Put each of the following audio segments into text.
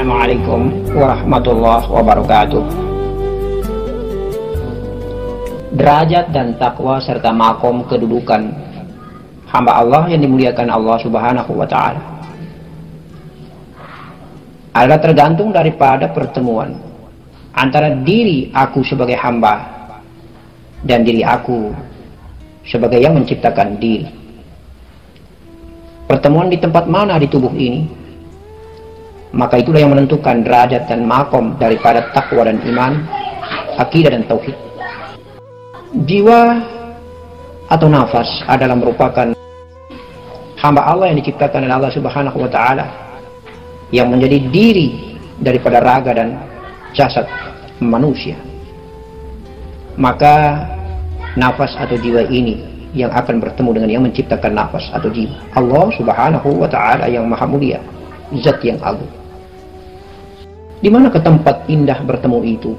Assalamualaikum warahmatullahi wabarakatuh. Derajat dan takwa serta makom kedudukan hamba Allah yang dimuliakan Allah Subhanahu wa Ta'ala adalah tergantung daripada pertemuan antara diri aku sebagai hamba dan diri aku sebagai yang menciptakan diri. Pertemuan di tempat mana di tubuh ini, maka itulah yang menentukan derajat dan makom daripada takwa dan iman, akidah dan tauhid. Jiwa atau nafas adalah merupakan hamba Allah yang diciptakan oleh Allah Subhanahu wa Ta'ala, yang menjadi diri daripada raga dan jasad manusia. Maka nafas atau jiwa ini yang akan bertemu dengan yang menciptakan nafas atau jiwa, Allah Subhanahu wa Ta'ala yang maha mulia, zat yang agung. Di mana ke tempat indah bertemu itu?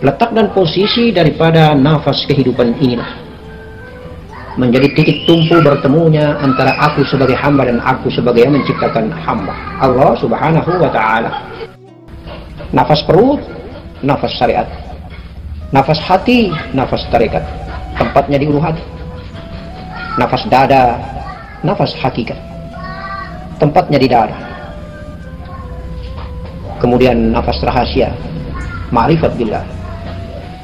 Letak dan posisi daripada nafas kehidupan inilah menjadi titik tumpu bertemunya antara aku sebagai hamba dan aku sebagai yang menciptakan hamba, Allah Subhanahu wa Ta'ala. Nafas perut, nafas syariat. Nafas hati, nafas tarekat. Tempatnya di ulu hati. Nafas dada, nafas hakikat. Tempatnya di dada. Kemudian nafas rahasia, ma'rifat billah,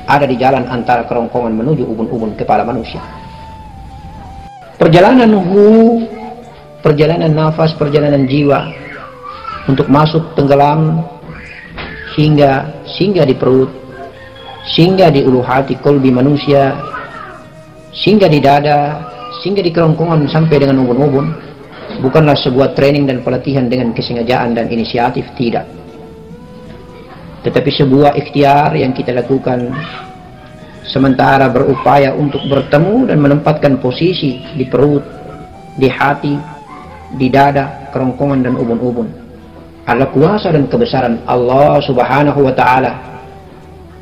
ada di jalan antara kerongkongan menuju ubun-ubun kepala manusia. Perjalanan perjalanan nafas, perjalanan jiwa untuk masuk tenggelam hingga singgah di perut, singgah di ulu hati kolbi manusia, singgah di dada, singgah di kerongkongan sampai dengan ubun-ubun, bukanlah sebuah training dan pelatihan dengan kesengajaan dan inisiatif, tidak. Tetapi sebuah ikhtiar yang kita lakukan sementara berupaya untuk bertemu dan menempatkan posisi di perut, di hati, di dada, kerongkongan dan ubun-ubun adalah kuasa dan kebesaran Allah Subhanahu wa Ta'ala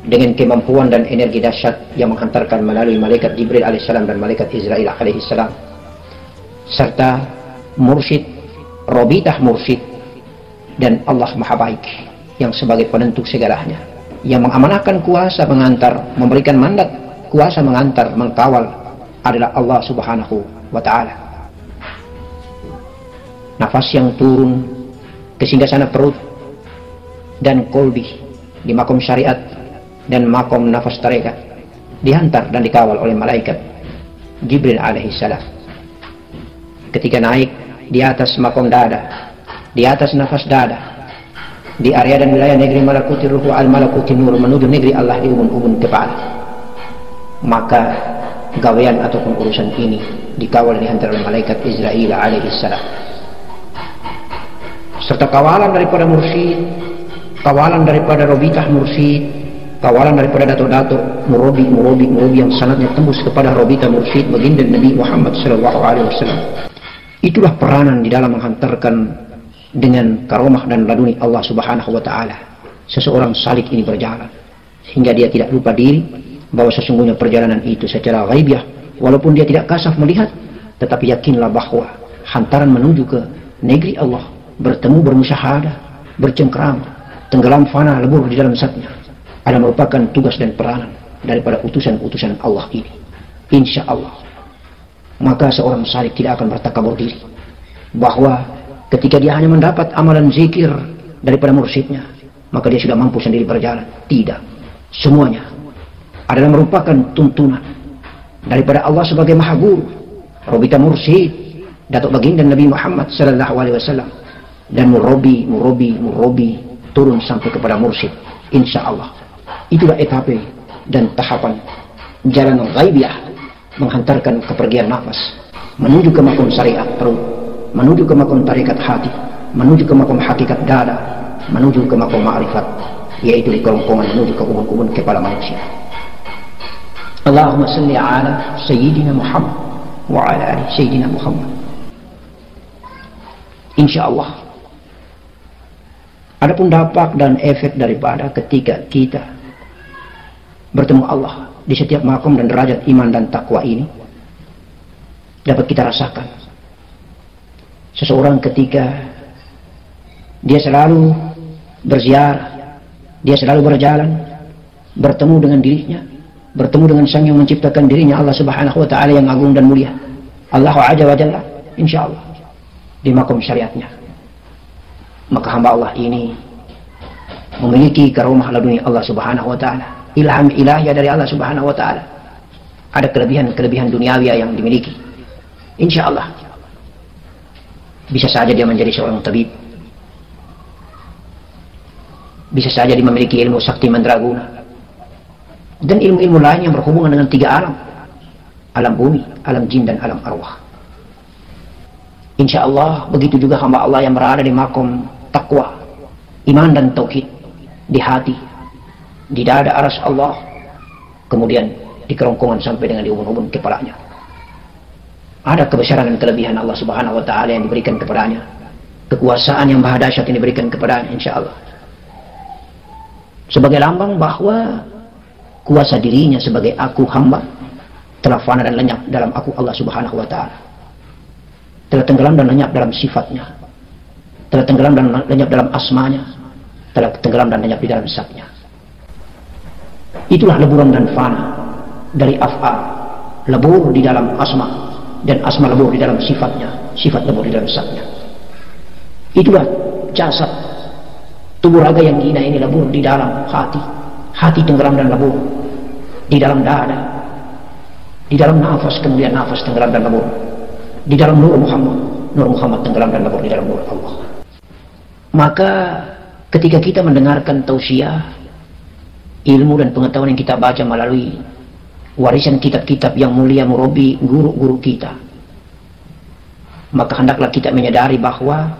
dengan kemampuan dan energi dahsyat yang menghantarkan melalui malaikat Jibril alaihissalam dan malaikat Israel alaihissalam, serta mursyid, robitah mursyid, dan Allah maha baik yang sebagai penentu segalanya, yang mengamanahkan kuasa mengantar, memberikan mandat kuasa mengantar, mengkawal adalah Allah Subhanahu wa Ta'ala. Nafas yang turun ke singgasana perut dan kolbi di makom syariat dan makom nafas tarekat dihantar dan dikawal oleh malaikat Jibril alaihissalam. Ketika naik di atas makom dada, di atas nafas dada, di area dan wilayah negeri malakuti ruh al malakuti nur menuju negeri Allah di ubun-ubun kepala, maka gawean ataupun urusan ini dikawal dihantar oleh malaikat Israel alaihissalam, serta kawalan daripada mursyid, kawalan daripada robitah mursyid, kawalan daripada dato-dato murobi yang sanadnya tembus kepada robitah mursyid baginda Nabi Muhammad SAW. Itulah peranan di dalam menghantarkan dengan karomah dan laduni Allah Subhanahu wa Ta'ala seseorang salik ini berjalan, hingga dia tidak lupa diri bahwa sesungguhnya perjalanan itu secara ghaibiah, walaupun dia tidak kasaf melihat, tetapi yakinlah bahwa hantaran menuju ke negeri Allah, bertemu, bermusyahadah, bercengkrama, tenggelam fana lebur di dalam zatnya, adalah merupakan tugas dan peranan daripada utusan-utusan Allah ini, insya Allah. Maka seorang salik tidak akan bertakabur diri bahwa ketika dia hanya mendapat amalan zikir daripada mursyidnya, maka dia sudah mampu sendiri berjalan. Tidak. Semuanya adalah merupakan tuntunan daripada Allah sebagai maha guru, robita mursyid, datuk baginda Nabi Muhammad SAW, dan murobi turun sampai kepada mursyid. Insya Allah. Itulah etape dan tahapan jalan ghaibiah menghantarkan kepergian nafas menuju ke makom syariat perut, menuju ke makom tarekat hati, menuju ke makom hakikat dada, menuju ke makom ma'rifat, yaitu di kerongkongan menuju ke ubun-ubun kepala manusia. Allahumma salli ala Sayyidina Muhammad wa ala ali Sayyidina Muhammad. Insya Allah. Adapun dampak dan efek daripada ketika kita bertemu Allah di setiap makom dan derajat iman dan takwa ini dapat kita rasakan. Seseorang ketika Dia selalu berziarah, dia selalu berjalan, bertemu dengan dirinya, bertemu dengan Sang yang menciptakan dirinya, Allah Subhanahu wa taala yang agung dan mulia, Allah Azza wa Jalla, insyaallah di makom syariatnya. Maka hamba Allah ini memiliki karomah laduni Allah Subhanahu wa taala, ilham ilahiyah dari Allah Subhanahu wa taala. Ada kelebihan-kelebihan duniawi yang dimiliki. Insyaallah bisa saja dia menjadi seorang tabib, bisa saja dia memiliki ilmu sakti mandraguna dan ilmu-ilmu lain yang berhubungan dengan 3 alam, alam bumi, alam jin, dan alam arwah. Insya Allah begitu juga hamba Allah yang berada di makom takwa, iman dan tauhid di hati, di dada aras Allah, kemudian di kerongkongan sampai dengan di ubun-ubun kepalanya. Ada kebesaran dan kelebihan Allah Subhanahu wa taala yang diberikan kepadanya, kekuasaan yang maha dahsyat yang diberikan kepadanya, insya Allah, sebagai lambang bahwa kuasa dirinya sebagai aku hamba telah fana dan lenyap dalam aku Allah Subhanahu wa taala, telah tenggelam dan lenyap dalam sifatnya, telah tenggelam dan lenyap dalam asmanya, telah tenggelam dan lenyap di dalam zatnya. Itulah leburan dan fana dari af'al, lebur di dalam asma, dan asma lebur di dalam sifatnya, sifat lebur di dalam zatnya. Itulah jasad, tubuh raga yang hina ini lebur di dalam hati, hati tenggelam dan lebur di dalam dada, di dalam nafas, kemudian nafas tenggelam dan lebur di dalam nur Muhammad tenggelam dan lebur di dalam nur Allah. Maka ketika kita mendengarkan tausiah, ilmu dan pengetahuan yang kita baca melalui warisan kitab-kitab yang mulia murabi guru-guru kita, maka hendaklah kita menyadari bahwa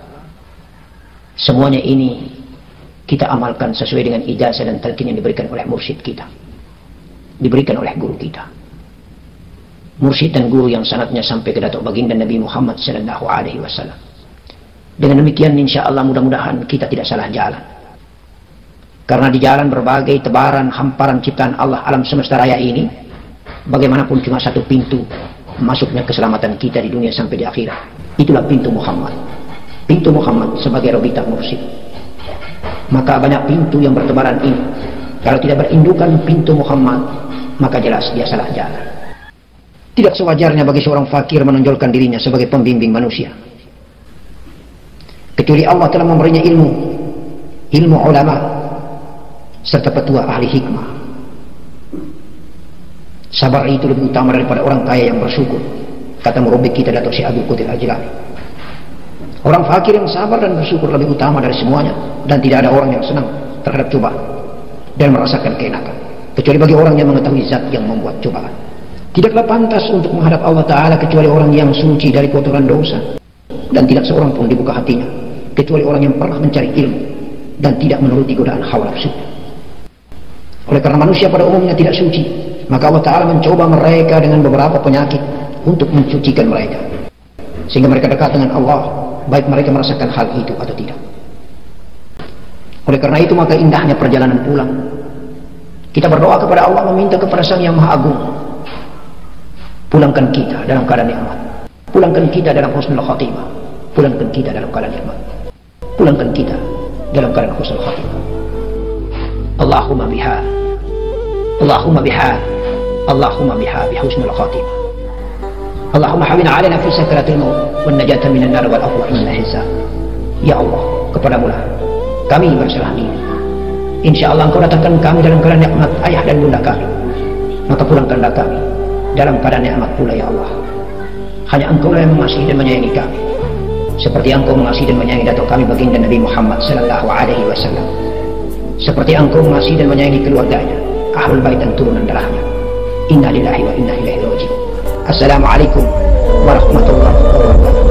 semuanya ini kita amalkan sesuai dengan ijazah dan talqin yang diberikan oleh mursyid kita, diberikan oleh guru kita, mursyid dan guru yang sanadnya sampai ke datuk baginda Nabi Muhammad sallallahu alaihi wasallam. Dengan demikian insya Allah mudah-mudahan kita tidak salah jalan, karena di jalan berbagai tebaran hamparan ciptaan Allah alam semesta raya ini, bagaimanapun cuma satu pintu masuknya keselamatan kita di dunia sampai di akhirat. Itulah pintu Muhammad, pintu Muhammad sebagai robita mursyid. Maka banyak pintu yang bertebaran ini, kalau tidak berindukan pintu Muhammad, maka jelas dia salah jalan. Tidak sewajarnya bagi seorang fakir menonjolkan dirinya sebagai pembimbing manusia, kecuali Allah telah memberinya ilmu ulama serta petua ahli hikmah. Sabar itu lebih utama daripada orang kaya yang bersyukur, kata murabbi kita Datuk Syekh Abdul Qadir Al-Jilani. Orang fakir yang sabar dan bersyukur lebih utama dari semuanya, dan tidak ada orang yang senang terhadap cobaan dan merasakan keenakan kecuali bagi orang yang mengetahui zat yang membuat cobaan. Tidaklah pantas untuk menghadap Allah Ta'ala kecuali orang yang suci dari kotoran dosa, dan tidak seorang pun dibuka hatinya kecuali orang yang pernah mencari ilmu dan tidak menuruti godaan hawa nafsu. Oleh karena manusia pada umumnya tidak suci, maka Allah Ta'ala mencoba mereka dengan beberapa penyakit untuk mencucikan mereka, sehingga mereka dekat dengan Allah, baik mereka merasakan hal itu atau tidak. Oleh karena itu maka indahnya perjalanan pulang, kita berdoa kepada Allah, meminta kepada Sang Yang Maha Agung, pulangkan kita dalam keadaan nikmat, pulangkan kita dalam husnul khatimah, pulangkan kita dalam keadaan nikmat, pulangkan kita dalam keadaan husnul khatimah. Allahumma biha, Allahumma biha, Allahumma biha bihusnul khatimah. Allahumma hawina alaina fi sakaratil maut wan najata minan nar wal afwa min hisab. Ya Allah, kepadamu lah kami berserah diri. Insyaallah Engkau datangkan kami dalam keadaan nikmat ayah dan bunda kami, maka pulangkanlah kami dalam keadaan nikmat pula ya Allah. Hanya Engkau yang mengasihi dan menyayangi kami, seperti Engkau mengasihi dan menyayangi datuk kami baginda Nabi Muhammad sallallahu alaihi wasallam, seperti Engkau mengasihi dan menyayangi keluarganya, ahlul bait dan turunan darahnya. Inna lillahi wa inna ilaihi raji'un. Assalamualaikum warahmatullahi wabarakatuh.